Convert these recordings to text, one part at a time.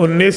19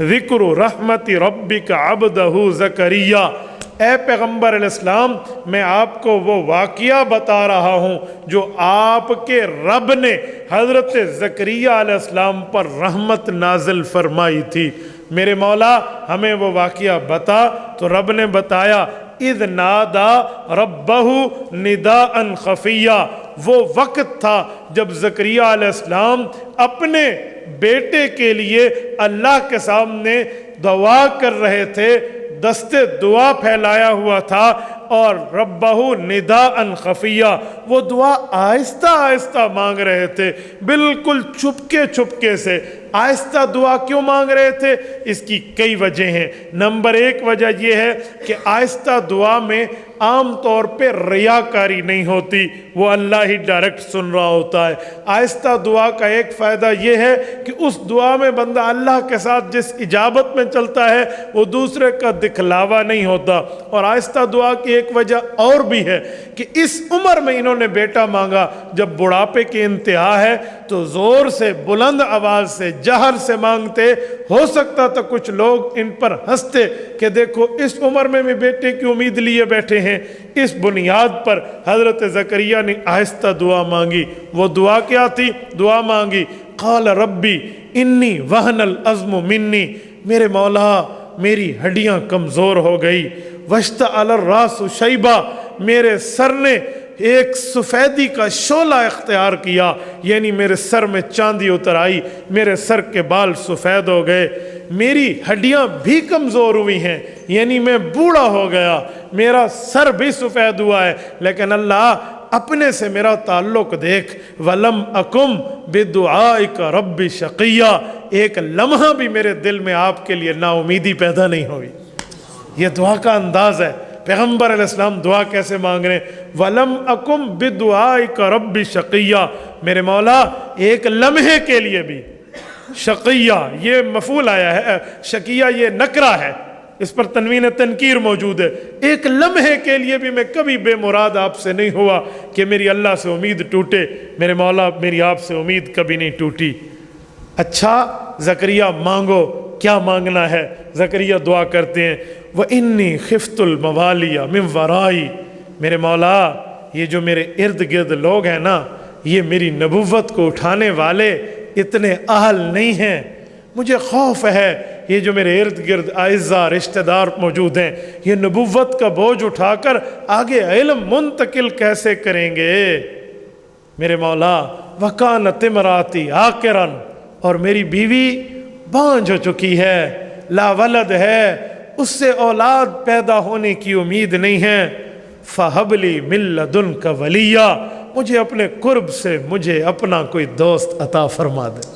ذکر رحمت ربک عبدہ زکریا، اے پیغمبر علیہ السلام میں آپ کو وہ واقعہ بتا رہا ہوں جو آپ کے رب نے حضرت زکریا علیہ السلام پر رحمت نازل فرمائی تھی۔ میرے مولا ہمیں وہ واقعہ بتا، تو رب نے بتایا اذ نادا ربہ نداء خفیہ، وہ وقت تھا جب زکریا علیہ السلام اپنے بیٹے کے لیے اللہ کے سامنے دعا کر رہے تھے، دست دعا پھیلایا ہوا تھا، اور ربہ نداء خفیہ، وہ دعا آہستہ آہستہ مانگ رہے تھے، بالکل چھپکے سے۔ آہستہ دعا کیوں مانگ رہے تھے؟ اس کی کئی وجہ ہیں۔ نمبر ایک وجہ یہ ہے کہ آہستہ دعا میں عام طور پہ ریاکاری نہیں ہوتی، وہ اللہ ہی ڈائریکٹ سن رہا ہوتا ہے۔ آہستہ دعا کا ایک فائدہ یہ ہے کہ اس دعا میں بندہ اللہ کے ساتھ جس اجابت میں چلتا ہے وہ دوسرے کا دکھلاوا نہیں ہوتا۔ اور آہستہ دعا کی ایک وجہ اور بھی ہے کہ اس عمر میں انہوں نے بیٹا مانگا، جب بڑھاپے کی انتہا ہے تو زور سے بلند آواز سے جہر سے مانگتے، ہو سکتا تھا کچھ لوگ ان پر ہنستے کہ دیکھو اس عمر میں بھی بیٹے کی امید لیے بیٹھے ہیں۔ اس بنیاد پر حضرت زکریا نے آہستہ دعا مانگی۔ وہ دعا کیا تھی؟ دعا مانگی قال ربی انی وہن العظم منی، میرے مولا میری ہڈیاں کمزور ہو گئی، واشتعل الراس شیبہ، میرے سر نے ایک سفیدی کا شعلہ اختیار کیا، یعنی میرے سر میں چاندی اتر آئی، میرے سر کے بال سفید ہو گئے، میری ہڈیاں بھی کمزور ہوئی ہیں، یعنی میں بوڑھا ہو گیا، میرا سر بھی سفید ہوا ہے، لیکن اللہ اپنے سے میرا تعلق دیکھ، وَلَمْ أَكُمْ بِدُعَائِكَ رَبِّ شَقِيًّا، ایک لمحہ بھی میرے دل میں آپ کے لیے نا امیدی پیدا نہیں ہوئی۔ یہ دعا کا انداز ہے۔ پیغمبر علیہ السلام دعا کیسے مانگ رہے ہیں؟ وَلَمْ أَكُمْ بِدُعَائِكَ رَبِّ شَقِيًّا، میرے مولا ایک لمحے کے لیے بھی، شقیہ یہ مفعول آیا ہے، شقیہ یہ نکرہ ہے، اس پر تنوین تنکیر موجود ہے، ایک لمحے کے لیے بھی میں کبھی بے مراد آپ سے نہیں ہوا کہ میری اللہ سے امید ٹوٹے۔ میرے مولا میری آپ سے امید کبھی نہیں ٹوٹی۔ اچھا زکریا مانگو، کیا مانگنا ہے؟ زکریا دعا کرتے ہیں وَإِنِّي خِفْتُ الْمَوَالِيَ مِنْ وَرَائِي، میرے مولا یہ جو میرے ارد گرد لوگ ہیں نا، یہ میری نبوت کو اٹھانے والے اتنے اہل نہیں ہیں، مجھے خوف ہے یہ جو میرے ارد گرد اعزاء رشتہ دار موجود ہیں، یہ نبوت کا بوجھ اٹھا کر آگے علم منتقل کیسے کریں گے؟ میرے مولا وَكَانَتِ امْرَأَتِي عَاقِرًا، اور میری بیوی بانجھ ہو چکی ہے، لا ولد ہے، اس سے اولاد پیدا ہونے کی امید نہیں ہے، فَهَبْ لِي مِن لَّدُنْكَ وَلِيًّا، مجھے اپنے قرب سے مجھے اپنا کوئی دوست عطا فرما دے۔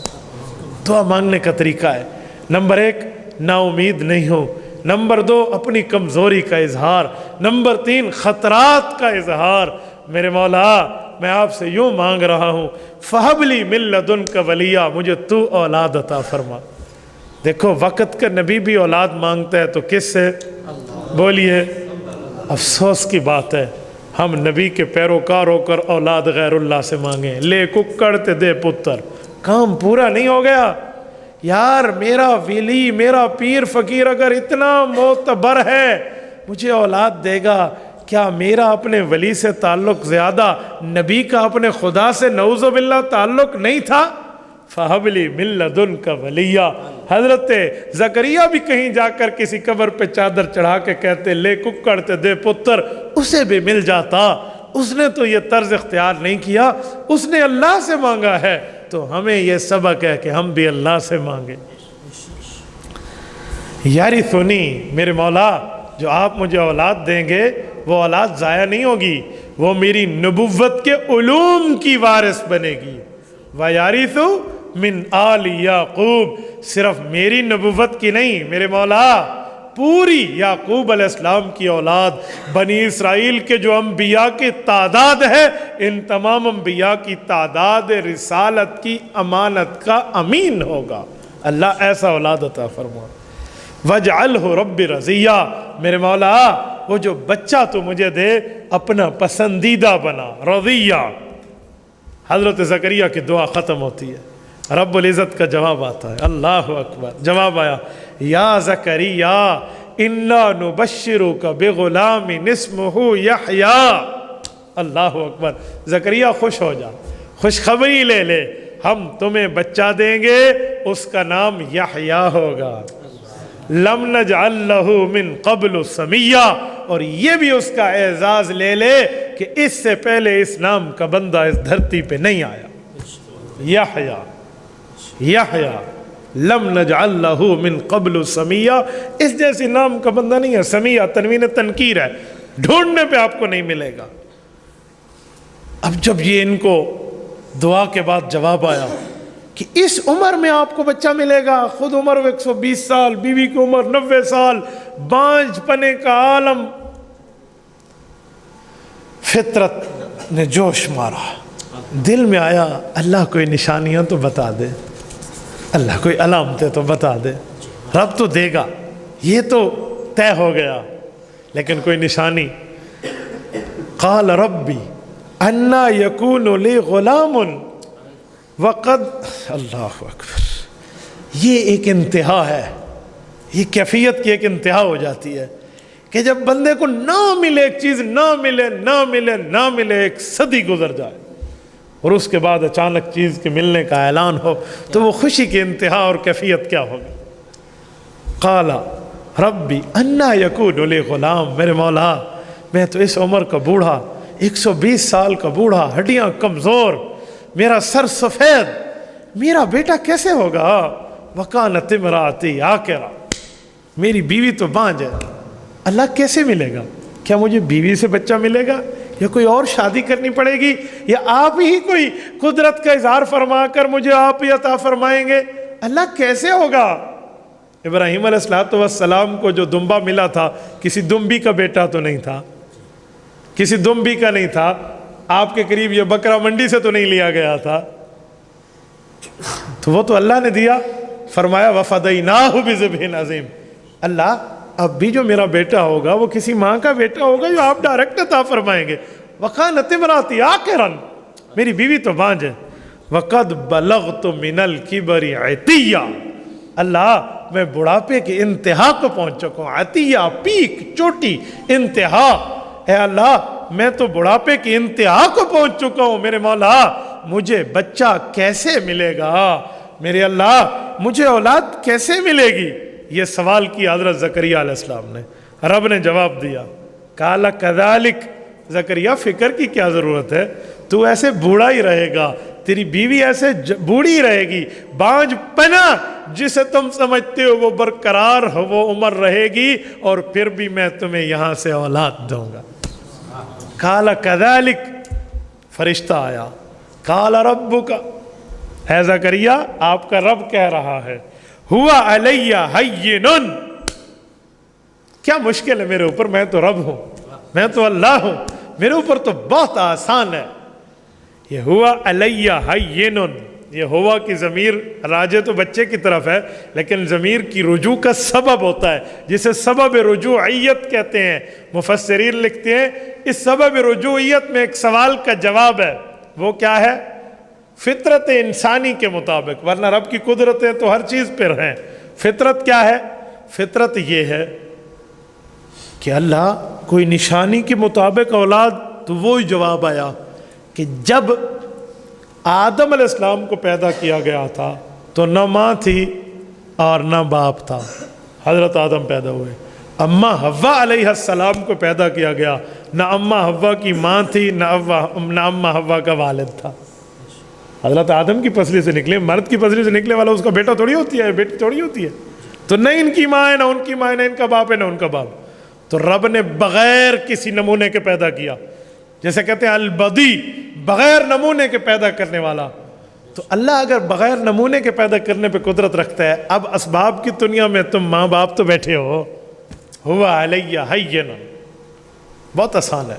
دعا مانگنے کا طریقہ ہے، نمبر ایک نا امید نہیں ہو، نمبر دو اپنی کمزوری کا اظہار، نمبر تین خطرات کا اظہار۔ میرے مولا میں آپ سے یوں مانگ رہا ہوں فَهَبْ لِي مِن لَّدُنْكَ وَلِيًّا، مجھے تو اولاد عطا فرما۔ دیکھو وقت کا نبی بھی اولاد مانگتا ہے تو کس سے؟ بولیے۔ افسوس کی بات ہے ہم نبی کے پیروکار ہو کر اولاد غیر اللہ سے مانگیں، لے ککڑ تے دے پتر، کام پورا نہیں ہو گیا۔ یار میرا ولی، میرا پیر فقیر اگر اتنا معتبر ہے مجھے اولاد دے گا، کیا میرا اپنے ولی سے تعلق زیادہ نبی کا اپنے خدا سے نعوذ باللہ تعلق نہیں تھا؟ فَهَبْ لِي مِن لَّدُنْكَ وَلِيًّا۔ حضرت زکریا بھی کہیں جا کر کسی قبر پہ چادر چڑھا کے کہتے لے ککڑ تے دے پتر، اسے بھی مل جاتا۔ اس نے تو یہ طرز اختیار نہیں کیا، اس نے اللہ سے مانگا ہے، تو ہمیں یہ سبق ہے کہ ہم بھی اللہ سے مانگیں۔ یاری سنی میرے مولا جو آپ مجھے اولاد دیں گے وہ اولاد ضائع نہیں ہوگی، وہ میری نبوت کے علوم کی وارث بنے گی۔ وَيَرِثُ مِنْ آلِ یعقوب، صرف میری نبوت کی نہیں، میرے مولا پوری یعقوب علیہ السلام کی اولاد، بنی اسرائیل کے جو انبیاء کی تعداد ہے، ان تمام انبیاء کی تعداد رسالت کی امانت کا امین ہوگا۔ اللہ ایسا اولاد عطا فرما۔ وَاجْعَلْهُ رَبِّ رَضِيًّا، میرے مولا وہ جو بچہ تو مجھے دے اپنا پسندیدہ بنا، رضیہ۔ حضرت زکریا کی دعا ختم ہوتی ہے، رب العزت کا جواب آتا ہے، اللہ اکبر، جواب آیا یا زکریا انا نبشرک بغلام اسمہ یحییٰ. اللہ اکبر. زکریا خوش ہو جا, خوشخبری لے لے, ہم تمہیں بچہ دیں گے, اس کا نام یحییٰ ہوگا. لم نجعل لہ من قبل سمیہ, اور یہ بھی اس کا اعزاز لے لے کہ اس سے پہلے اس نام کا بندہ اس دھرتی پہ نہیں آیا. یحییٰ, یحییٰ لم نجعل لہ من قبل سمیہ, اس جیسی نام کا بندہ نہیں ہے. سمیہ تنوین تنکیر ہے, ڈھونڈنے پہ آپ کو نہیں ملے گا. اب جب یہ ان کو دعا کے بعد جواب آیا کہ اس عمر میں آپ کو بچہ ملے گا, خود عمر 120 سال, بیوی کی عمر 90 سال, بانجھ پنے کا عالم, فطرت نے جوش مارا. دل میں آیا اللہ کوئی نشانیاں تو بتا دے, اللہ کوئی علامتیں تو بتا دے, رب تو دے گا, یہ تو طے ہو گیا, لیکن کوئی نشانی. قال ربی انا یکون لی غلام وقد, اللہ اکبر, یہ ایک انتہا ہے, یہ کیفیت کی ایک انتہا ہو جاتی ہے کہ جب بندے کو نہ ملے ایک چیز, نہ ملے نہ ملے نہ ملے, ایک صدی گزر جائے اور اس کے بعد اچانک چیز کے ملنے کا اعلان ہو, تو وہ خوشی کی انتہا اور کیفیت کیا ہوگی. قال ربی انا یکون لی غلام, میرے مولا میں تو اس عمر کا بوڑھا, 120 سال کا بوڑھا, ہڈیاں کمزور, میرا سر سفید, میرا بیٹا کیسے ہوگا. وکانت امراتی عاقرا, میری بیوی تو بانجھ ہے. اللہ کیسے ملے گا؟ کیا مجھے بیوی سے بچہ ملے گا, یا کوئی اور شادی کرنی پڑے گی, یا آپ ہی کوئی قدرت کا اظہار فرما کر مجھے آپ ہی عطا فرمائیں گے؟ اللہ کیسے ہوگا؟ ابراہیم علیہ السلام کو جو دمبا ملا تھا, کسی دمبی کا بیٹا تو نہیں تھا, کسی دمبی کا نہیں تھا, آپ کے قریب یہ بکرا منڈی سے تو نہیں لیا گیا تھا, تو وہ تو اللہ نے دیا. فرمایا وَفَدَيْنَاهُ بِذِبْحٍ عَظِيمٍ, اللہ اب بھی جو میرا بیٹا ہوگا وہ کسی ماں کا بیٹا ہوگا جو آپ ڈائریکٹ عطا فرمائیں گے. وَقَانَتِ امْرَأَتِي عَاقِرًا, میری بیوی تو بانجھ ہے. وَقَدْ بَلَغْتُ مِنَ الْكِبَرِ عِتِيًّا, اللہ میں بڑھاپے کی انتہا کو پہنچ چکا ہوں. عطیہ پیک, چوٹی, انتہا. اے اللہ میں تو بڑھاپے کی انتہا کو پہنچ چکا ہوں, میرے مولا مجھے بچہ کیسے ملے گا؟ میرے اللہ مجھے اولاد کیسے ملے گی؟ یہ سوال کیا حضرت زکریا علیہ السلام نے. رب نے جواب دیا, قال کذالک, زکریا فکر کی کیا ضرورت ہے, تو ایسے بوڑھا ہی رہے گا, تیری بیوی ایسے بوڑھی رہے گی, بانجھ پنا جسے تم سمجھتے ہو وہ برقرار ہو, وہ عمر رہے گی, اور پھر بھی میں تمہیں یہاں سے اولاد دوں گا. قال کذالک, فرشتہ آیا. قال ربک, اے زکریا آپ کا رب کہہ رہا ہے, ہوا علی ہین, کیا مشکل ہے میرے اوپر, میں تو رب ہوں, میں تو اللہ ہوں, میرے اوپر تو بہت آسان ہے. یہ ہوا علی ہین, یہ ہوا کی ضمیر راجع تو بچے کی طرف ہے, لیکن ضمیر کی رجوع کا سبب ہوتا ہے جسے سبب رجوعیت کہتے ہیں. مفسرین لکھتے ہیں اس سبب رجوعیت میں ایک سوال کا جواب ہے. وہ کیا ہے؟ فطرت انسانی کے مطابق, ورنہ رب کی قدرتیں تو ہر چیز پر ہیں. فطرت کیا ہے؟ فطرت یہ ہے کہ اللہ کوئی نشانی کے مطابق اولاد, تو وہی جواب آیا کہ جب آدم علیہ السلام کو پیدا کیا گیا تھا تو نہ ماں تھی اور نہ باپ تھا, حضرت آدم پیدا ہوئے. اماں حوا علیہ السلام کو پیدا کیا گیا, نہ اماں حوا کی ماں تھی نہ اماں حوا کا والد تھا. حضرت آدم کی پسلی سے نکلے, مرد کی پسلی سے نکلے والا اس کا بیٹا تھوڑی ہوتی ہے, بیٹی تھوڑی ہوتی ہے. تو نہ ان کی ماں ہے نہ ان کی ماں ہے, نہ ان کا باپ ہے نہ ان کا باپ. تو رب نے بغیر کسی نمونے کے پیدا کیا, جیسے کہتے ہیں البدی, بغیر نمونے کے پیدا کرنے والا. تو اللہ اگر بغیر نمونے کے پیدا کرنے پہ قدرت رکھتا ہے, اب اسباب کی دنیا میں تم ماں باپ تو بیٹھے ہو. ہوا علیہ ہین, بہت آسان ہے.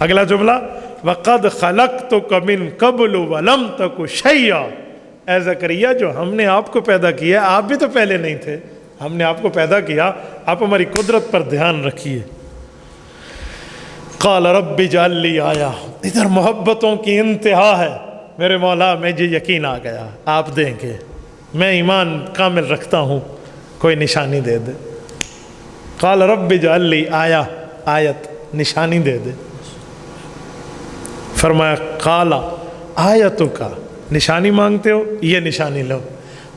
اگلا جملہ وَقَدْ خَلَقْتُكَ مِن قَبْلُ وَلَمْ تَكُ شَيْئًا, اے زکریا جو ہم نے آپ کو پیدا کیا, آپ بھی تو پہلے نہیں تھے, ہم نے آپ کو پیدا کیا, آپ ہماری قدرت پر دھیان رکھیے. قال رب اجعل لی آیا, ادھر محبتوں کی انتہا ہے. میرے مولا مجھے یقین آ گیا آپ دیں گے, میں ایمان کامل رکھتا ہوں, کوئی نشانی دے دے. قال رب اجعل لی آیت نشانی دے دے. فرمایا قال آیتک نشانی مانگتے ہو یہ نشانی لو.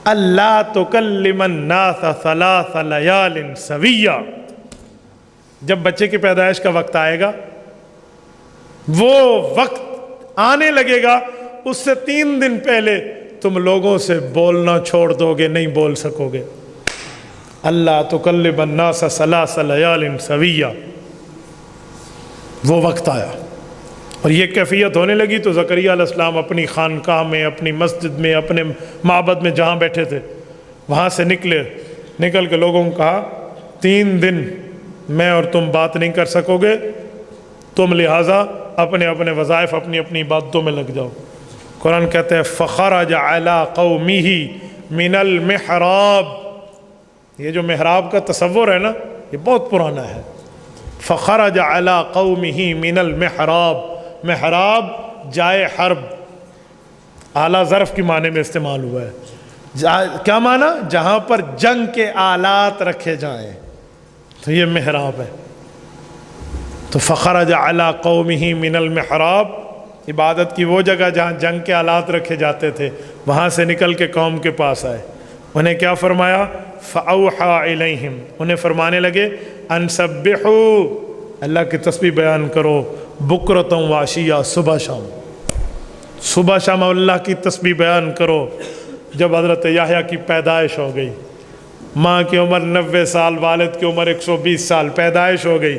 اللہ تکلم الناس ثلاث لیال سویا. جب بچے کی پیدائش کا وقت آئے گا وہ وقت آنے لگے گا اس سے 3 دن پہلے تم لوگوں سے بولنا چھوڑ دو گے نہیں بول سکو گے. اللہ تکلم الناس ثلاث لیال سویا. وہ وقت آیا اور یہ کیفیت ہونے لگی تو زکریا علیہ السلام اپنی خانقاہ میں اپنی مسجد میں اپنے معبد میں جہاں بیٹھے تھے وہاں سے نکل کے لوگوں کو کہا 3 دن میں اور تم بات نہیں کر سکو گے, تم لہٰذا اپنے اپنے وظائف اپنی اپنی عبادتوں میں لگ جاؤ. قرآن کہتے ہیں فخرج علی قومہ من المحراب. یہ جو محراب کا تصور ہے نا یہ بہت پرانا ہے. فخرج علی قومہ من المحراب. محراب جائے حرب اعلیٰ ظرف کی معنی میں استعمال ہوا ہے. کیا معنی؟ جہاں پر جنگ کے آلات رکھے جائیں تو یہ محراب ہے. تو فخرج علی قومہ من المحراب عبادت کی وہ جگہ جہاں جنگ کے آلات رکھے جاتے تھے وہاں سے نکل کے قوم کے پاس آئے. انہیں کیا فرمایا؟ فَأَوْحَى إِلَيْهِمْ. انہیں فرمانے لگے ان سبحوا اللہ کی تسبیح بیان کرو بکرۃ وعشیہ صبح شام اللہ کی تسبیح بیان کرو. جب حضرت یحییٰ کی پیدائش ہو گئی, ماں کی عمر 90 سال والد کی عمر 120 سال, پیدائش ہو گئی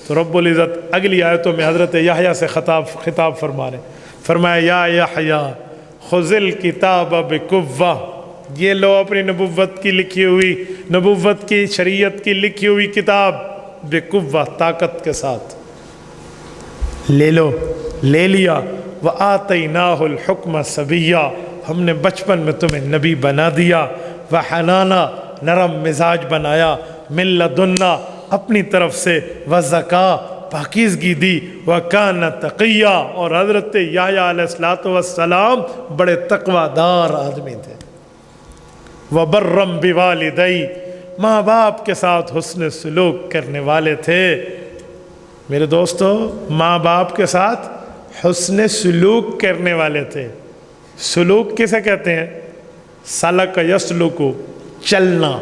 تو رب العزت اگلی آیتوں میں حضرت یحییٰ سے خطاب فرما رہے. فرمایا یا یحییٰ خذ الکتاب بقوہ. یہ لو اپنی نبوت کی لکھی ہوئی نبوت کی شریعت کی لکھی ہوئی کتاب بقوہ طاقت کے ساتھ لے لیا. وآتیناہ الحکم صبیا. ہم نے بچپن میں تمہیں نبی بنا دیا. وحنانا نرم مزاج بنایا. من لدنا اپنی طرف سے. وزکا پاکیزگی دی. وکان تقیہ اور حضرت یحییٰ علیہ السلام بڑے تقوی دار آدمی تھے. وبرم بوالدی ماں باپ کے ساتھ حسن سلوک کرنے والے تھے. میرے دوستو ماں باپ کے ساتھ حسن سلوک کرنے والے تھے. سلوک کسے کہتے ہیں؟ سلک یسلک چلنا.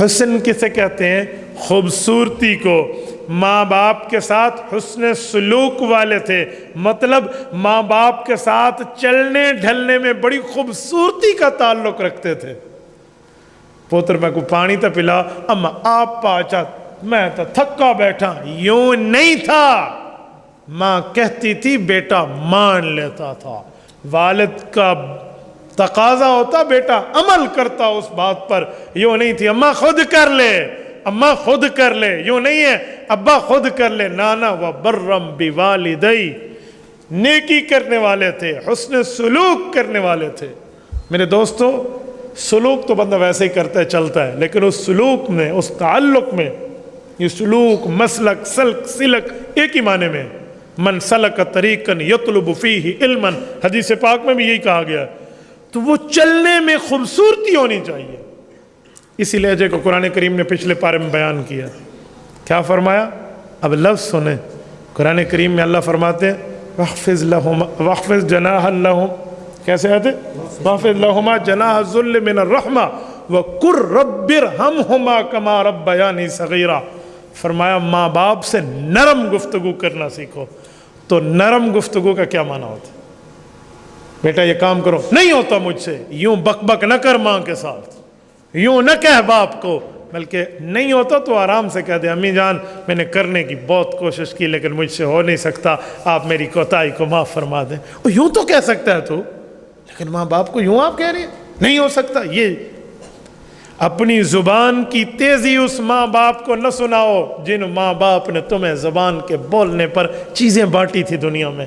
حسن کسے کہتے ہیں؟ خوبصورتی کو. ماں باپ کے ساتھ حسن سلوک والے تھے مطلب ماں باپ کے ساتھ چلنے ڈھلنے میں بڑی خوبصورتی کا تعلق رکھتے تھے. پوتر میں کو پانی تا پلا اما آپ پاچا میں تو تھکا بیٹھا. یوں نہیں تھا. ماں کہتی تھی بیٹا مان لیتا تھا. والد کا تقاضا ہوتا بیٹا عمل کرتا اس بات پر. یوں نہیں تھی اماں خود کر لے اماں خود کر لے. یوں نہیں ہے ابا خود کر لے. نانا وبرم بوالدی نیکی کرنے والے تھے حسن سلوک کرنے والے تھے. میرے دوستو سلوک تو بندہ ویسے ہی کرتا ہے چلتا ہے لیکن اس سلوک میں اس تعلق میں یہ سلوک مسلک سلک ایک ہی معنی میں. من سلک طریقا یطلب فیہ علما حدیث پاک میں بھی یہی کہا گیا. تو وہ چلنے میں خوبصورتی ہونی چاہیے. اسی لہجے کو قرآن کریم نے پچھلے پارے میں بیان کیا. کیا فرمایا؟ اب لفظ سنیں. قرآن کریم میں اللہ فرماتے ہیں واخفض جناح لہم. کیسے آتے؟ واخفض لہما جناح الذل من الرحمہ وقر رب ارحمہما کما ربیانی صغیرا. فرمایا ماں باپ سے نرم گفتگو کرنا سیکھو. تو نرم گفتگو کا کیا معنی ہوتا ہے؟ بیٹا یہ کام کرو, نہیں ہوتا مجھ سے. یوں بک بک نہ کر ماں کے ساتھ, یوں نہ کہہ باپ کو, بلکہ نہیں ہوتا تو آرام سے کہہ دے امی جان میں نے کرنے کی بہت کوشش کی لیکن مجھ سے ہو نہیں سکتا, آپ میری کوتاہی کو معاف فرما دیں. اور یوں تو کہہ سکتا ہے تو, لیکن ماں باپ کو یوں آپ کہہ رہے ہیں نہیں ہو سکتا. یہ اپنی زبان کی تیزی اس ماں باپ کو نہ سناؤ جن ماں باپ نے تمہیں زبان کے بولنے پر چیزیں بانٹی تھی دنیا میں.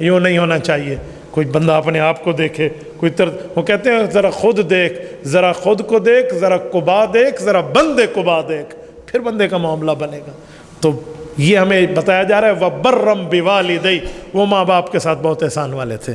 یوں نہیں ہونا چاہیے. کوئی بندہ اپنے آپ کو دیکھے, کوئی وہ کہتے ہیں ذرا خود دیکھ, ذرا خود کو دیکھ, ذرا قبا دیکھ, ذرا بندے قبا دیکھ, پھر بندے کا معاملہ بنے گا. تو یہ ہمیں بتایا جا رہا ہے وبرم بوالدی, وہ ماں باپ کے ساتھ بہت احسان والے تھے.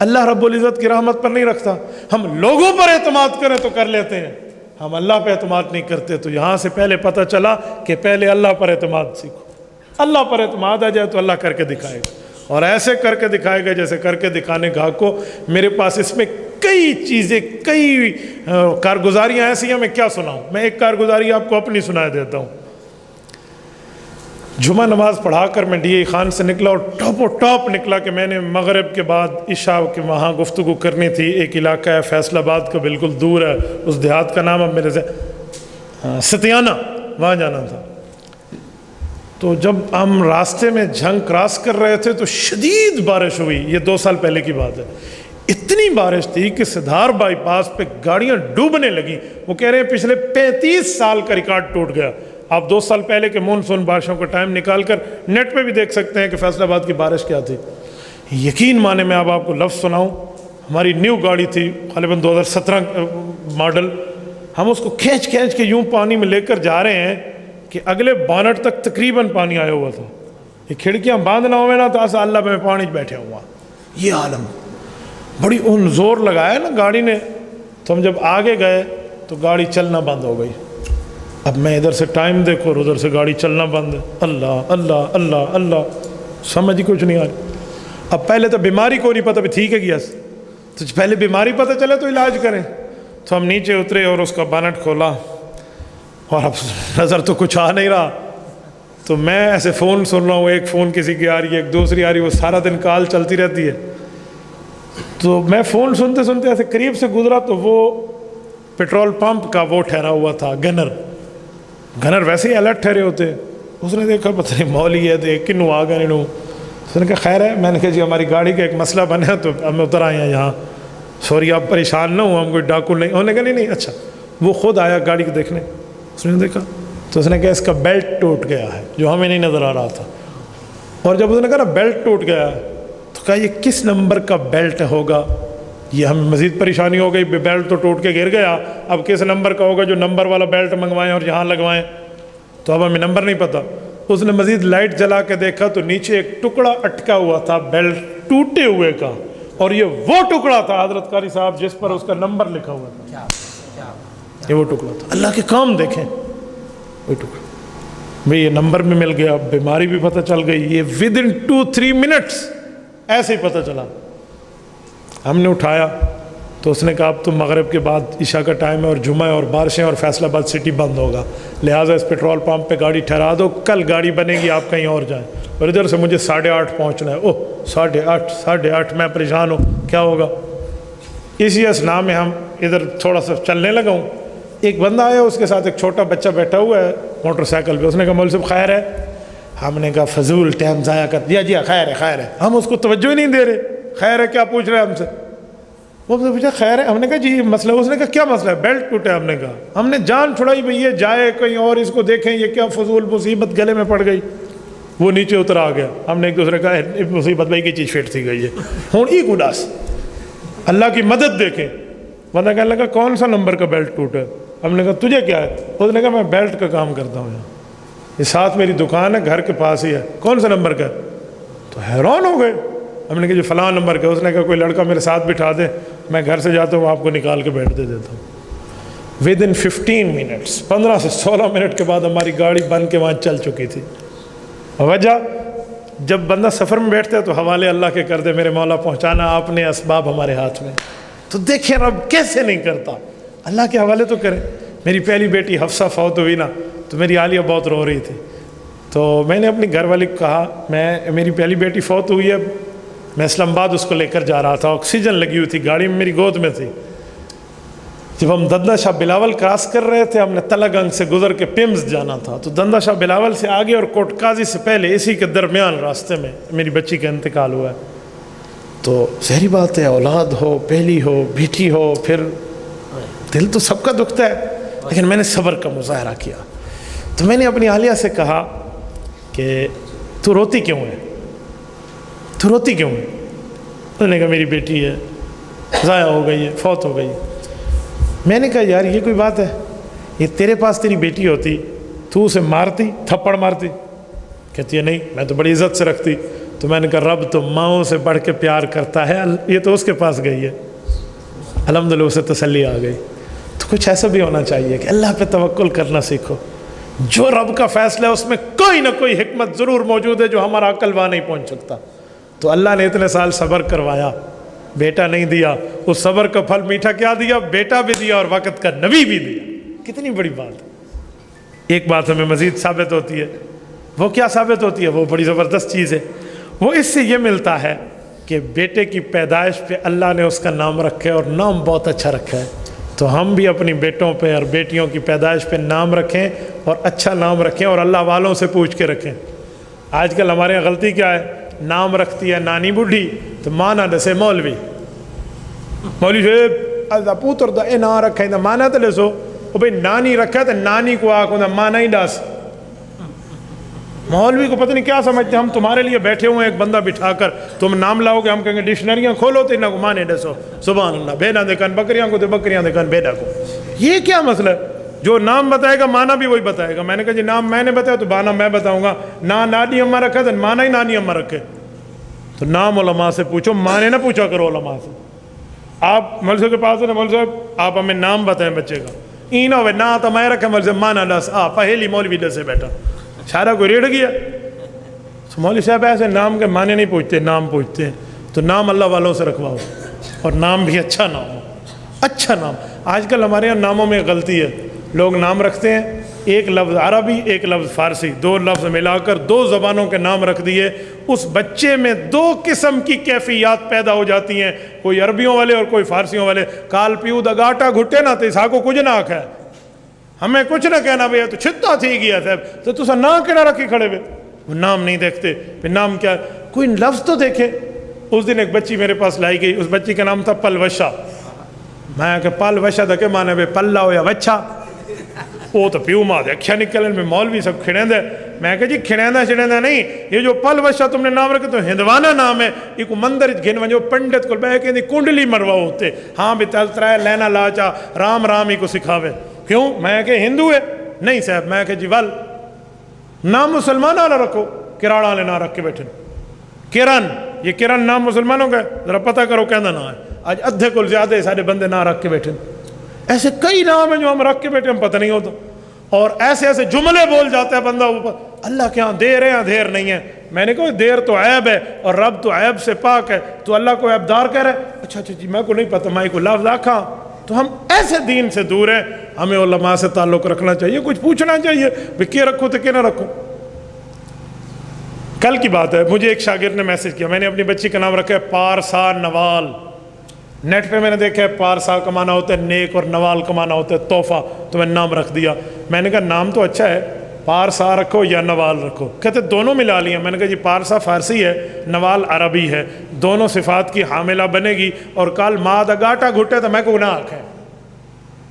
اللہ رب العزت کی رحمت پر نہیں رکھتا. ہم لوگوں پر اعتماد کریں تو کر لیتے ہیں, ہم اللہ پہ اعتماد نہیں کرتے. تو یہاں سے پہلے پتہ چلا کہ پہلے اللہ پر اعتماد سیکھو. اللہ پر اعتماد آ جائے تو اللہ کر کے دکھائے گا, اور ایسے کر کے دکھائے گا جیسے کر کے دکھانے کا کو. میرے پاس اس میں کئی چیزیں, کئی کارگزاریاں ایسی ہیں, میں کیا سناؤں. میں ایک کارگزاری آپ کو اپنی سنا دیتا ہوں. جمعہ نماز پڑھا کر میں ڈی اے خان سے نکلا, اور ٹاپ نکلا کہ میں نے مغرب کے بعد عشاء کے وہاں گفتگو کرنی تھی. ایک علاقہ ہے فیصل آباد کا, بالکل دور ہے, اس دیہات کا نام اب میرے سے ستیانہ, وہاں جانا تھا. تو جب ہم راستے میں جھنگ کراس کر رہے تھے تو شدید بارش ہوئی. یہ 2 سال پہلے کی بات ہے. اتنی بارش تھی کہ سدھار بائی پاس پہ گاڑیاں ڈوبنے لگیں. وہ کہہ رہے ہیں پچھلے 35 سال کا ریکارڈ ٹوٹ گیا. آپ 2 سال پہلے کے مونسون بارشوں کا ٹائم نکال کر نیٹ پہ بھی دیکھ سکتے ہیں کہ فیصل آباد کی بارش کیا تھی. یقین مانے میں اب آپ کو لفظ سناؤں. ہماری نیو گاڑی تھی غالباً 2017 ماڈل. ہم اس کو کھینچ کے یوں پانی میں لے کر جا رہے ہیں کہ اگلے بانٹ تک تقریباً پانی آیا ہوا تھا. یہ کھڑکیاں باندھ نہ ہوئے نا تو ایسا اللہ میں پانی بیٹھے ہوا. یہ عالم بڑی زور لگایا نا گاڑی نے. تو ہم جب آگے گئے تو گاڑی چلنا بند ہو گئی. اب میں ادھر سے ٹائم دیکھو اور ادھر سے گاڑی چلنا بند ہے. اللہ اللہ اللہ اللہ, سمجھ ہی کچھ نہیں آ رہی. اب پہلے تو بیماری کو نہیں پتہ بھی ٹھیک ہے گیا, تو پہلے بیماری پتہ چلے تو علاج کریں. تو ہم نیچے اترے اور اس کا بانٹ کھولا, اور اب نظر تو کچھ آ نہیں رہا. تو میں ایسے فون سن رہا ہوں, ایک فون کسی کی آ رہی ہے, ایک دوسری آ رہی ہے, وہ سارا دن کال چلتی رہتی ہے. تو میں فون سنتے سنتے ایسے قریب سے گزرا تو وہ پیٹرول پمپ کا وہ ٹھہرا ہوا تھا گنر ویسے ہی الرٹ ٹھہرے ہوتے. اس نے دیکھا پتہ نہیں مولوی ہے, دیکھ کنوں آ گئے انہوں. اس نے کہا خیر ہے. میں نے کہا جی ہماری گاڑی کا ایک مسئلہ بنا تو ہم اتر آئے ہیں یہاں, سوری آپ پریشان نہ ہوں, ہم کوئی ڈاکو نہیں. انہوں نے کہا نہیں اچھا. وہ خود آیا گاڑی کو دیکھنے. اس نے دیکھا تو اس نے کہا اس کا بیلٹ ٹوٹ گیا ہے, جو ہمیں نہیں نظر آ رہا تھا. اور جب اس نے کہا نا بیلٹ ٹوٹ گیا ہے, تو کہا یہ کس نمبر کا بیلٹ ہوگا. یہ ہمیں مزید پریشانی ہو گئی. بیلٹ تو ٹوٹ کے گر گیا, اب کس نمبر کا ہوگا, جو نمبر والا بیلٹ منگوائیں اور یہاں لگوائیں. تو اب ہمیں نمبر نہیں پتہ. اس نے مزید لائٹ جلا کے دیکھا تو نیچے ایک ٹکڑا اٹکا ہوا تھا بیلٹ ٹوٹے ہوئے کا, اور یہ وہ ٹکڑا تھا حضرت قاری صاحب جس پر اس کا نمبر لکھا ہوا تھا. یہ وہ ٹکڑا تھا. اللہ کے کام دیکھیں. وہ ٹکڑا بھئی یہ نمبر بھی مل گیا, بیماری بھی پتہ چل گئی. یہ ودن 2-3 منٹس ایسے ہی پتہ چلا. ہم نے اٹھایا تو اس نے کہا اب تو مغرب کے بعد عشاء کا ٹائم ہے اور جمعہ ہے اور بارشیں اور فیصل آباد سٹی بند ہوگا, لہٰذا اس پیٹرول پمپ پہ گاڑی ٹھہرا دو, کل گاڑی بنے گی آپ کہیں اور جائیں. اور ادھر سے مجھے 8:30 پہنچنا ہے. اوہ 8:30 میں پریشان ہوں کیا ہوگا. اسی اسنا میں ہم ادھر تھوڑا سا چلنے لگا ہوں. ایک بندہ آیا, اس کے ساتھ ایک چھوٹا بچہ بیٹھا ہوا ہے موٹر سائیکل پہ. اس نے کہا مولوی صاحب خیر ہے. ہم نے کہا فضول ٹائم ضائع کر دیا. جی خیر ہے. ہم اس کو توجہ ہی نہیں دے رہے. خیر ہے کیا پوچھ رہے ہیں ہم سے. وہ پوچھا خیر ہے. ہم نے کہا جی مسئلہ. اس نے کہا کیا مسئلہ ہے. بیلٹ ٹوٹا ہے. ہم نے کہا ہم نے جان چھڑائی بھئی یہ جائے کہیں اور اس کو دیکھیں, یہ کیا فضول مصیبت گلے میں پڑ گئی. وہ نیچے اتر آ گیا. ہم نے ایک دوسرے کہا مصیبت بھائی کی چیز پھیٹ سی گئی ہے ہوں ایک اداس. اللہ کی مدد دیکھیں. بندہ کہنے لگا کون سا نمبر کا بیلٹ ٹوٹا ہے. ہم نے کہا تجھے کیا ہے. اس نے کہا میں بیلٹ کا کام کرتا ہوں یہاں, یہ ساتھ میری دکان ہے, گھر کے پاس ہی ہے. کون سا نمبر کا ہے. تو حیران ہو گئے. ہم نے کہا جو فلاں نمبر کا. اس نے کہا کوئی لڑکا میرے ساتھ بٹھا دے, میں گھر سے جاتا ہوں آپ کو نکال کے بیٹھ دے دیتا ہوں. ودن 15 منٹس 15 سے 16 منٹ کے بعد ہماری گاڑی بن کے وہاں چل چکی تھی. وجہ جب بندہ سفر میں بیٹھتا ہے تو حوالے اللہ کے کر دے میرے مولا, پہنچانا آپ نے, اسباب ہمارے ہاتھ میں. تو دیکھیں رب کیسے نہیں کرتا, اللہ کے حوالے تو کریں. میری پہلی بیٹی حفصہ فوت ہوئی نا, تو میری عالیہ بہت رو رہی تھی. تو میں نے اپنی گھر والی کو کہا میری پہلی بیٹی فوت ہوئی ہے, میں اسلام آباد اس کو لے کر جا رہا تھا, آکسیجن لگی ہوئی تھی, گاڑی میں میری گود میں تھی. جب ہم دندہ شاہ بلاول کراس کر رہے تھے, ہم نے تلگنگ سے گزر کے پیمز جانا تھا, تو دندہ شاہ بلاول سے آگے اور کوٹ قاضی سے پہلے اسی کے درمیان راستے میں میری بچی کا انتقال ہوا ہے. تو ظاہری بات ہے اولاد ہو, پہلی ہو, بیٹی ہو, پھر دل تو سب کا دکھتا ہے, لیکن میں نے صبر کا مظاہرہ کیا. تو میں نے اپنی اہلیہ سے کہا کہ تو روتی کیوں ہے, تو روتی کیوں ہے. انہوں نے کہا میری بیٹی ہے, ضائع ہو گئی ہے, فوت ہو گئی. میں نے کہا یار یہ کوئی بات ہے, یہ تیرے پاس تیری بیٹی ہوتی تو اسے مارتی, تھپڑ مارتی. کہتی ہے نہیں میں تو بڑی عزت سے رکھتی. تو میں نے کہا رب تو ماؤں سے بڑھ کے پیار کرتا ہے، یہ تو اس کے پاس گئی ہے، الحمدللہ اسے تسلی آ گئی۔ تو کچھ ایسا بھی ہونا چاہیے کہ اللہ پہ توکل کرنا سیکھو، جو رب کا فیصلہ ہے اس میں کوئی نہ کوئی حکمت ضرور موجود ہے جو ہمارا عقل وہاں نہیں پہنچ سکتا۔ تو اللہ نے اتنے سال صبر کروایا، بیٹا نہیں دیا، اس صبر کا پھل میٹھا کیا دیا، بیٹا بھی دیا اور وقت کا نبی بھی دیا۔ کتنی بڑی بات ہے۔ ایک بات ہمیں مزید ثابت ہوتی ہے، وہ کیا ثابت ہوتی ہے؟ وہ بڑی زبردست چیز ہے، وہ اس سے یہ ملتا ہے کہ بیٹے کی پیدائش پہ اللہ نے اس کا نام رکھا ہے اور نام بہت اچھا رکھا ہے۔ تو ہم بھی اپنی بیٹوں پہ اور بیٹیوں کی پیدائش پہ نام رکھیں اور اچھا نام رکھیں اور اللہ والوں سے پوچھ کے رکھیں۔ آج کل ہمارے یہاں غلطی کیا ہے، نام رکھتی ہے نانی بڈھی تو ماں نہ دسے مولوی پوتر دا اے نام رکھے دا مانا تو لسو، وہ بھئی نانی رکھا تو نانی کو آکھو دا مانا ہی ڈاس۔ مولوی کو پتہ نہیں کیا سمجھتے، ہم تمہارے لیے بیٹھے ہوئے ایک بندہ بٹھا کر تم نام لاؤ گے، ہم کہیں گے ڈکشنریاں کھولو تو انہاں کو مانے ڈسو، سبحان اللہ، بینا دکھن بکریاں کو تو بکریاں دکھن بینا کو۔ یہ کیا مسئلہ ہے؟ جو نام بتائے گا مانا بھی وہی بتائے گا۔ میں نے کہا جی نام میں نے بتایا تو بانا میں بتاؤں گا، نانی اماں رکھا تو مانا ہی نانی اماں رکھے۔ تو نام علماء سے پوچھو، مانے نہ پوچھا کرو علماء سے۔ آپ مولوی صاحب کے پاس ہے نا، مولوی صاحب آپ ہمیں نام بتائیں بچے کا، این ہوئے نا تو میں رکھے، مولوی صاحب مانا ڈس، پہلی مولوی ڈسے بیٹا، سارا کوئی ریڑھ گیا۔ تو مولوی صاحب ایسے نام کے معنی نہیں پوچھتے، نام پوچھتے ہیں۔ تو نام اللہ والوں سے رکھواؤ اور نام بھی اچھا نام ہو، اچھا نام۔ آج کل ہمارے یہاں ناموں میں غلطی ہے، لوگ نام رکھتے ہیں ایک لفظ عربی ایک لفظ فارسی، دو لفظ ملا کر دو زبانوں کے نام رکھ دیے، اس بچے میں دو قسم کی کیفیات پیدا ہو جاتی ہیں، کوئی عربیوں والے اور کوئی فارسیوں والے۔ کال پیو دا گاٹا گھٹے نہ تے ساکو کچھ نہ آکھا ہے، ہمیں کچھ نہ کہنا بھیا تو چھتا تھی گیا صاحب، تو تسا نام کہنا رکھی کھڑے ہوئے، وہ نام نہیں دیکھتے۔ پھر نام کیا، کوئی لفظ تو دیکھے۔ اس دن ایک بچی میرے پاس لائی گئی، اس بچی کا نام تھا پلوشا۔ میں کہ پلوشا دا کہ مانے بے پلا ہو یا وچھا، وہ تو پیو ماں دے اکھیا نکلن میں مولوی سب کھڑین دے۔ میں کہ جی کھڑیندہ شڑیندہ نہیں، یہ جو پلوشا تم نے نام رکھے تو ہندوانہ نام ہے، یہ کو مندر گھن ونجو پنڈت کو بے کہ کنڈلی مرواؤ ہوتے، ہاں بھی تلترائے لینا لاچا رام رام ہی کو سکھاوے۔ کیوں؟ میں کہ ہندو ہے؟ نہیں صاحب۔ میں کہ جی ول نام مسلمان والا رکھو، کراڑا والے نہ رکھ کے بیٹھے۔ کرن، یہ کرن نام مسلمانوں کا ہے، ذرا پتہ کرو کہنا نہ ہے۔ آج ادھے کو زیادہ سارے بندے نہ رکھ کے بیٹھے۔ ایسے کئی نام ہیں جو ہم رکھ کے بیٹھے ہم پتہ نہیں ہوتا، اور ایسے ایسے جملے بول جاتا ہے بندہ اوپر، اللہ کے ہاں دیر ہے یا دیر نہیں ہے۔ میں نے کہا دیر تو عیب ہے اور رب تو عیب سے پاک ہے، تو اللہ کو عیب دار کہہ رہے ہیں؟ اچھا جی میں کو نہیں پتہ، میں کو لفظ آکھا۔ تو ہم ایسے دین سے دور ہیں، ہمیں علماء سے تعلق رکھنا چاہیے، کچھ پوچھنا چاہیے کہ کیا رکھو تو کیا نہ رکھو۔ کل کی بات ہے، مجھے ایک شاگرد نے میسج کیا، میں نے اپنی بچی کا نام رکھا ہے پارسا نوال۔ نیٹ پہ میں نے دیکھا ہے پارسا کا معنی ہوتا ہے نیک اور نوال کا معنی ہوتا ہے تحفہ، تو میں نے نام رکھ دیا۔ میں نے کہا نام تو اچھا ہے، پارسا رکھو یا نوال رکھو؟ کہتے دونوں ملا لیا۔ میں نے کہا جی پارسا فارسی ہے، نوال عربی ہے، دونوں صفات کی حاملہ بنے گی، اور کال ماں دا گاٹا گھٹے تو میں کو گناہ آکھا ہے۔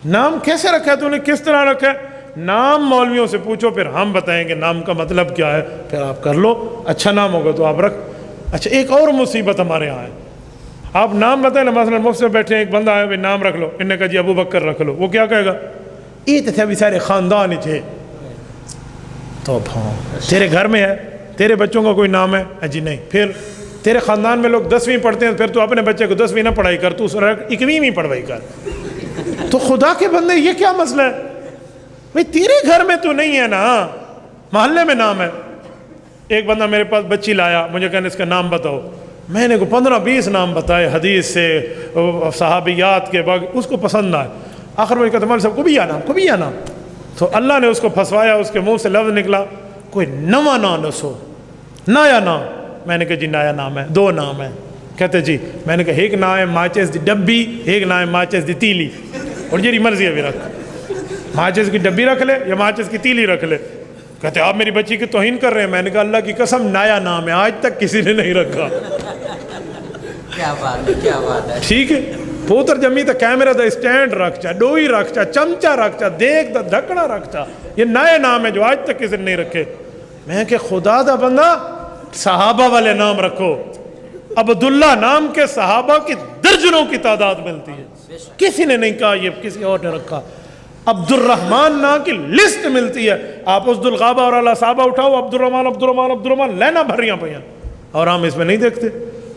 نام کیسے رکھا ہے تو نے، کس طرح رکھا ہے؟ نام مولویوں سے پوچھو، پھر ہم بتائیں گے نام کا مطلب کیا ہے، پھر آپ کر لو، اچھا نام ہوگا تو آپ رکھ۔ اچھا ایک اور مصیبت ہمارے یہاں ہے، آپ نام بتائیں نا، مثلا مفت سے بیٹھے ہیں، ایک بندہ ہے نام رکھ لو، انہوں نے کہا جی ابو بکر رکھ لو، وہ کیا کہے گا؟ یہ تو تھے ابھی سارے خاندان ہی تھے۔ تو ہاں تیرے گھر میں ہے، تیرے بچوں کا کوئی نام ہے؟ جی نہیں۔ پھر تیرے خاندان میں لوگ 10ویں پڑھتے ہیں، پھر تو اپنے بچے کو 10ویں نہ پڑھائی کر، تو 21ویں پڑھوائی کر۔ تو خدا کے بندے یہ کیا مسئلہ ہے بھئی؟ تیرے گھر میں تو نہیں ہے نا، محلے میں نام ہے۔ ایک بندہ میرے پاس بچی لایا، مجھے کہنے اس کا نام بتاؤ، میں نے کو 15-20 نام بتائے حدیث سے صحابیات کے، اس کو پسند آئے۔ آخر میں کہتا ہمارے سب کو بھی نام، کو بھی نام۔ تو اللہ نے اس کو پھنسوایا، اس کے منہ سے لفظ نکلا کوئی نواں نام نسو، نایا نام۔ میں نے کہا جی نایا نام ہے، 2 نام ہے۔ کہتے جی، میں نے کہا ایک نام ہے ماچس دی ڈبی، ایک نام ہے ماچس دی تیلی، اور جیری مرضی ہے بھی رکھ، ماچس کی ڈبی رکھ لے یا ماچس کی تیلی رکھ لے۔ کہتے آپ میری بچی کی توہین کر رہے ہیں۔ میں نے کہا اللہ کی قسم نایا نام ہے، آج تک کسی نے نہیں رکھا۔ کیا بات ہے، کیا بات ہے۔ ٹھیک ہے، پوتر جمی تا کیمرہ دا اسٹینڈ رکھ چا، ڈوئی رکھ چا، چمچہ رکھ چا، دیکھ دا دھکڑا رکھ چا، یہ نئے نام ہے جو آج تک کسی نے نہیں رکھے۔ میں کہ خدا دا بندہ صحابہ والے نام رکھو۔ عبداللہ نام کے صحابہ کی درجنوں کی تعداد ملتی ہے، کسی نے نہیں کہا یہ کسی اور نے رکھا۔ عبد الرحمن نام کی لسٹ ملتی ہے، آپ عبد الغابہ اور اللہ صحابہ اٹھاؤ، عبد الرحمن عبد الرحمن عبد الرحمن لینا بھریاں پہ ہیں۔ اور ہم اس میں نہیں دیکھتے.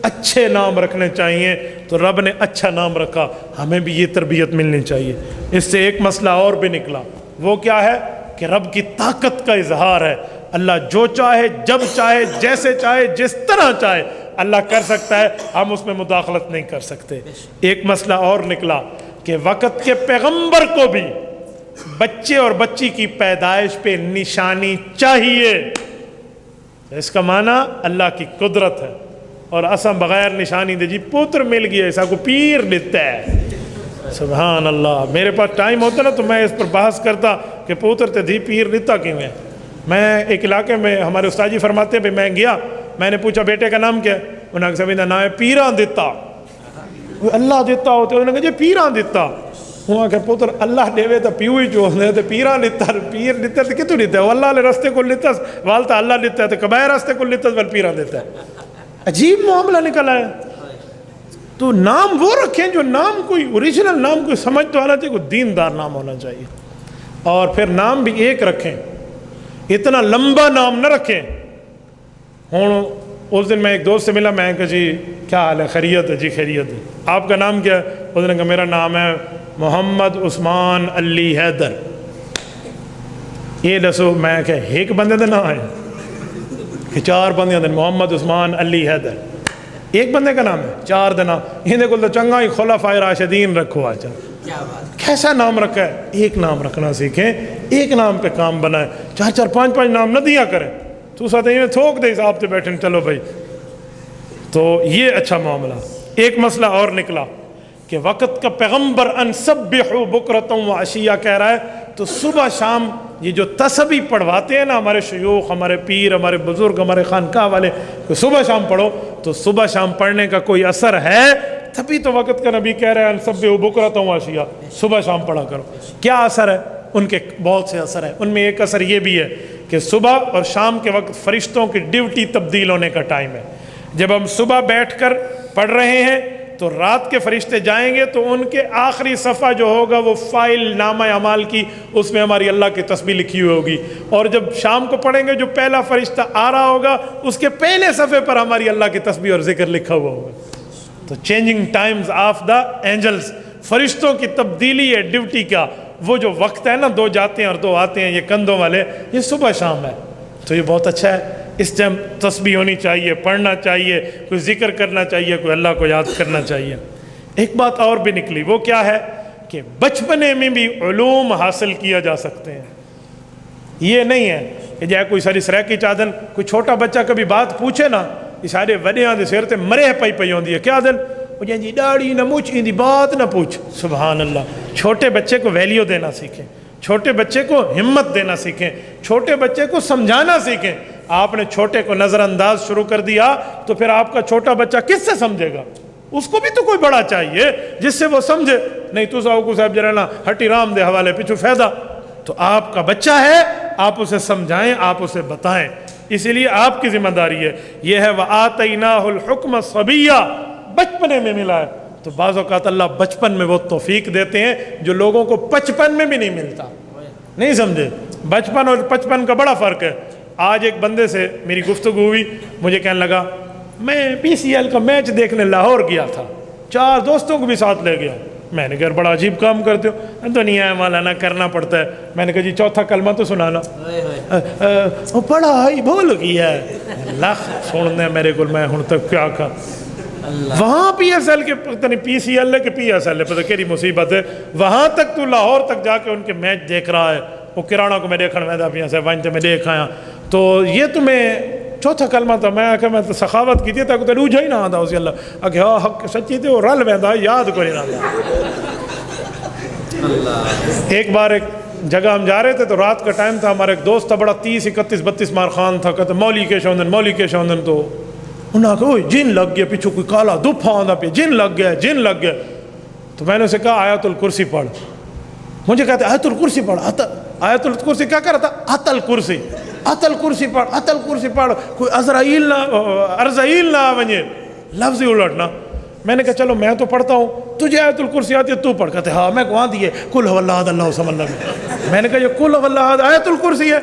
اچھے نام رکھنے چاہیے تو رب نے اچھا نام رکھا, ہمیں بھی یہ تربیت ملنی چاہیے. اس سے ایک مسئلہ اور بھی نکلا, وہ کیا ہے کہ رب کی طاقت کا اظہار ہے. اللہ جو چاہے جب چاہے جیسے چاہے جس طرح چاہے اللہ کر سکتا ہے, ہم اس میں مداخلت نہیں کر سکتے. ایک مسئلہ اور نکلا کہ وقت کے پیغمبر کو بھی بچے اور بچی کی پیدائش پہ نشانی چاہیے. اس کا معنی اللہ کی قدرت ہے, اور اساں بغیر نشانی دے جی پوتر مل گیا ایسا کو پیر دیتا ہے. سبحان اللہ. میرے پاس ٹائم ہوتا نا تو میں اس پر بحث کرتا کہ پوتر تے دھی پیر دیتا کیوں ہے. میں ایک علاقے میں ہمارے استاد جی فرماتے ہیں, میں گیا, میں نے پوچھا بیٹے کا نام کیا ہے, انہوں نے کہا نام ہے پیراں دیتا. اللہ دیتا ہوتے, انہوں نے کہا جی پیراں دیتا. ہوا کہ پوتر اللہ دے تو پیو ہی جو ہوتے تو پیراں دیتا, پیر دیتا تو کتوں دیتا ہے, وہ اللہ نے رستے کو لیتا والتا اللہ دیتا ہے تو کبائے رستے کو لیتا ول پیراں دیتا ہے. عجیب معاملہ نکلا ہے. تو نام وہ رکھیں جو نام کوئی اوریجنل نام کوئی سمجھ تو آنا چاہیے, کوئی دیندار نام ہونا چاہیے. اور پھر نام بھی ایک رکھیں, اتنا لمبا نام نہ رکھیں. ہوں اس دن میں ایک دوست سے ملا, میں کہا جی کیا حال ہے, خیریت ہے جی خیریت ہے, آپ کا نام کیا ہے. اس نے کہا میرا نام ہے محمد عثمان علی حیدر. یہ دسو میں کہ ایک بندے کا نام ہے کہ چار بندے دن محمد عثمان علی حیدر, ایک بندے کا نام ہے, چار دن. یہ کو تو چنگا ہی خلفائے راشدین رکھو. آج کیسا نام رکھا ہے. ایک نام رکھنا سیکھیں, ایک نام پہ کام بنائیں. چار چار پانچ پانچ نام نہ دیا کریں. تو ساتھ یہ تھوک دے حساب سے بیٹھیں چلو بھائی. تو یہ اچھا معاملہ. ایک مسئلہ اور نکلا کہ وقت کا پیغمبر ان سبحوا بکرۃ و عشیہ کہہ رہا ہے, تو صبح شام یہ جو تسبیح پڑھواتے ہیں نا ہمارے شیوخ, ہمارے پیر, ہمارے بزرگ, ہمارے خانقاہ والے, کہ صبح شام پڑھو, تو صبح شام پڑھنے کا کوئی اثر ہے؟ تبھی تو وقت کا نبی کہہ رہے ہیں ان سبحوا بکرۃ و عشیہ, صبح شام پڑھا کرو. کیا اثر ہے؟ ان کے بہت سے اثر ہیں. ان میں ایک اثر یہ بھی ہے کہ صبح اور شام کے وقت فرشتوں کی ڈیوٹی تبدیل ہونے کا ٹائم ہے. جب ہم صبح بیٹھ کر پڑھ رہے ہیں تو رات کے فرشتے جائیں گے تو ان کے آخری صفحہ جو ہوگا وہ فائل نامہ اعمال کی, اس میں ہماری اللہ کی تسبیح لکھی ہوئی ہوگی. اور جب شام کو پڑھیں گے جو پہلا فرشتہ آ رہا ہوگا اس کے پہلے صفحے پر ہماری اللہ کی تسبیح اور ذکر لکھا ہوا ہوگا. تو changing Times of the angels, فرشتوں کی تبدیلی ہے ڈیوٹی کا. وہ جو وقت ہے نا, دو جاتے ہیں اور دو آتے ہیں, یہ کندھوں والے, یہ صبح شام ہے. تو یہ بہت اچھا ہے. اس ٹائم تسبیح ہونی چاہیے, پڑھنا چاہیے, کوئی ذکر کرنا چاہیے, کوئی اللہ کو یاد کرنا چاہیے. ایک بات اور بھی نکلی, وہ کیا ہے کہ بچپنے میں بھی علوم حاصل کیا جا سکتے ہیں. یہ نہیں ہے کہ جائے کوئی ساری سرہ کی چادن, کوئی چھوٹا بچہ کبھی بات پوچھے نا, یہ سارے وڈیاں دے سر تے مرے پئی پئی ہوندی ہے, کیا دن وہ جی داڑھی نہ مچ دی بات نہ پوچھ. سبحان اللہ. چھوٹے بچے کو ویلیو دینا سیکھیں, چھوٹے بچے کو ہمت دینا سیکھیں, چھوٹے بچے کو سمجھانا سیکھیں. آپ نے چھوٹے کو نظر انداز شروع کر دیا تو پھر آپ کا چھوٹا بچہ کس سے سمجھے گا؟ اس کو بھی تو کوئی بڑا چاہیے جس سے وہ سمجھے. نہیں تو ساؤ صاحب جرانا ہٹی رام دے حوالے پیچھو فائدہ. تو آپ کا بچہ ہے, آپ اسے سمجھائیں, آپ اسے بتائیں. اسی لیے آپ کی ذمہ داری ہے. یہ ہے وَآتَيْنَاهُ الْحُكْمَ صَبِيًّا, بچپنے میں ملا ہے. تو بعض اوقات اللہ بچپن میں وہ توفیق دیتے ہیں جو لوگوں کو بچپن میں بھی نہیں ملتا. نہیں سمجھے؟ بچپن اور بچپن کا بڑا فرق ہے. آج ایک بندے سے میری گفتگو ہوئی, مجھے کہنے لگا میں PCL کا میچ دیکھنے لاہور گیا تھا, 4 دوستوں کو بھی ساتھ لے گیا. میں نے کہا بڑا عجیب کام کرتے ہو. دنیا ہے مولانا, کرنا پڑتا ہے. میں نے کہا جی چوتھا کلمہ تو سنانا. وہ پڑھا ہی بھول گیا ہے. لاکھ سننے میرے کو, میں ہوں تک کیا کہا. وہاں PSL کے پتہ نہیں PCL ہے کہ PSL ہے, پتہ کیری مصیبت ہے. وہاں تک تو لاہور تک جا کے ان کے میچ دیکھ رہا ہے. وہ کرانا کو میں دیکھنا میں دافیاں سے وائن میں دیکھ آیا. تو یہ تمہیں چوتھا کلمہ تھا. میں آخر میں تو سخاوت کی تھی تاکہ تو روجھا ہی نہ آتا اسی اللہ آگے ہاں حق سچی تھی, وہ رل ویندا یاد کو نہیں آتا. ایک بار ایک جگہ ہم جا رہے تھے تو رات کا ٹائم تھا. ہمارا ایک دوست تھا بڑا 30 31 32 مار خان تھا. کہتے مولی کے شوندن تو انہوں نے کہا جن لگ گیا, پیچھو کوئی کالا دپھا آندا پہ, جن لگ گیا. تو میں نے اسے کہا آیت الکرسی پڑھ. مجھے کہتے آیت الکرسی پڑھ. آیت الکرسی کیا کر رہا تھا؟ اتل کرسی پڑھ. کوئی ارزائیل نہ ونجے, لفظ ہی الٹنا. میں نے کہا چلو میں تو پڑھتا ہوں, تجھے آیت الکرسی آتی ہے تو پڑھ. کہتے ہاں. میں کو آتی ہے کل هو اللہ احد اللہ الصمد. میں نے کہا یہ کل هو اللہ احد آیت الکرسی ہے.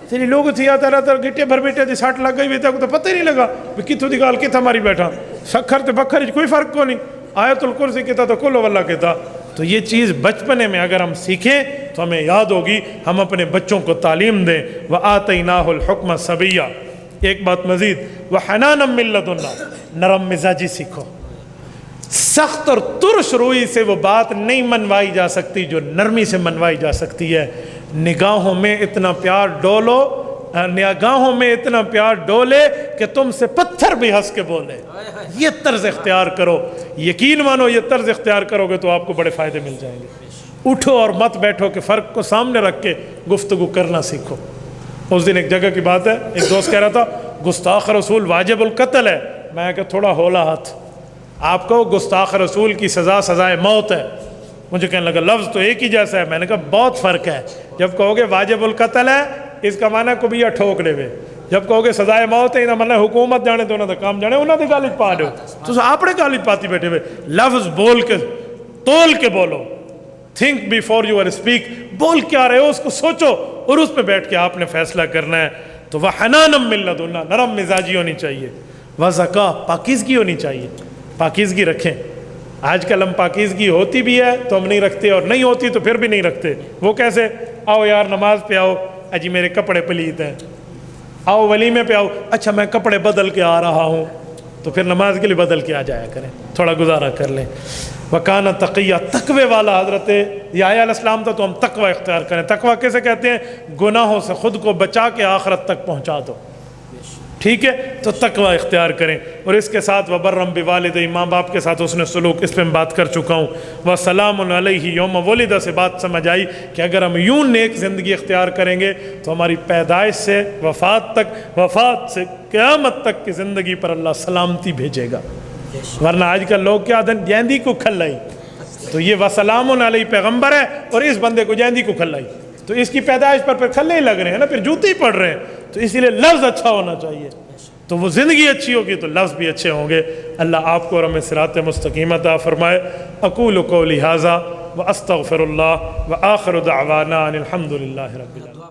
تیری لوگ تھی آتا رہتا گٹے بھر بیٹھے تھی 60 لگ گئی بیٹا کو تو پتہ ہی نہیں لگا کتوں دی گال کت ہماری بیٹھا سکھر تے بکھر کوئی فرق کو نہیں آیت الکرسی کہتا تو کل واللہ کہتا. تو یہ چیز بچپنے میں اگر ہم سیکھیں تو ہمیں یاد ہوگی, ہم اپنے بچوں کو تعلیم دیں. وَآتَيْنَاهُ الْحُكْمَ صَبِيًّا. ایک بات مزید, وَحَنَانًا مِن لَدُنَّا, نرم مزاجی سیکھو. سخت اور ترش روئی سے وہ بات نہیں منوائی جا سکتی جو نرمی سے منوائی جا سکتی ہے. نگاہوں میں اتنا پیار ڈولو, نگاہوں میں اتنا پیار ڈولے کہ تم سے پتھر بھی ہنس کے بولے. یہ طرز اختیار کرو, یقین مانو یہ طرز اختیار کرو گے تو آپ کو بڑے فائدے مل جائیں گے. اٹھو اور مت بیٹھو کہ فرق کو سامنے رکھ کے گفتگو کرنا سیکھو. اس دن ایک جگہ کی بات ہے, ایک دوست کہہ رہا تھا گستاخ رسول واجب القتل ہے. میں کہ تھوڑا ہولا ہاتھ, آپ کو گستاخ رسول کی سزا سزائے موت ہے. مجھے کہنے لگا لفظ تو ایک ہی جیسا ہے. میں نے کہا بہت فرق ہے. جب کہو گے واجب القتل ہے اس کا معنی کو بھی ٹھوک دے وے, جب کہو گے سزائے موت ہے مطلب حکومت جانے تو انہوں نے کام جانے انہوں نے گالج پا دو تو اپنے گالج پاتی بیٹھے ہوئے. لفظ بول کے تول کے بولو. Think before you are speak. بول کے آ رہے ہو اس کو سوچو اور اس پہ بیٹھ کے آپ نے فیصلہ کرنا ہے. تو وَحَنَانًا مِن لَدُنَّا, نرم مزاجی ہونی چاہیے. وَزَكَاء, پاکیزگی ہونی چاہیے. پاکیزگی رکھیں. آج کل ہم پاکیزگی ہوتی بھی ہے تو ہم نہیں رکھتے, اور نہیں ہوتی تو پھر بھی نہیں رکھتے. وہ کیسے؟ آؤ یار نماز پہ آؤ, اجی میرے کپڑے پلیت ہیں. آؤ ولیمے پہ آؤ, اچھا میں کپڑے بدل کے آ رہا ہوں, تو پھر نماز کے لیے بدل کے آ جایا کریں, تھوڑا گزارا کر لیں. وَكَانَ تَقِيًّا, تقوی والا. حضرت یحییٰ علیہ السلام تھا تو ہم تقوی اختیار کریں. تقوی کیسے کہتے ہیں؟ گناہوں سے خود کو بچا کے آخرت تک پہنچا دو. ٹھیک ہے, تو تقوی اختیار کریں. اور اس کے ساتھ وَبَرًّا بِوَالِدَیْ, ماں باپ کے ساتھ اس نے سلوک, اس پہ میں بات کر چکا ہوں. وَسَلَامٌ عَلَیْهِ یوم وُلِدَ سے بات سمجھ آئی کہ اگر ہم یوں نیک زندگی اختیار کریں گے تو ہماری پیدائش سے وفات تک, وفات سے قیامت تک کی زندگی پر اللہ سلامتی بھیجے گا. ورنہ آج کل لوگ کیا دن جیندی کو کھلائی, تو یہ وَسَلَامٌ عَلَیْهِ پیغمبر ہے اور اس بندے کو جیندی کو کھلائی, تو اس کی پیدائش پر پھر کھلے ہی لگ رہے ہیں نا, پھر جوتے ہی پڑ رہے ہیں. تو اسی لیے لفظ اچھا ہونا چاہیے, تو وہ زندگی اچھی ہوگی تو لفظ بھی اچھے ہوں گے. اللہ آپ کو اور ہمیں صراط مستقیم عطا فرمائے. اقول قولی ھذا واستغفر اللہ وآخر دعوانا ان الحمد للہ رب العالمین.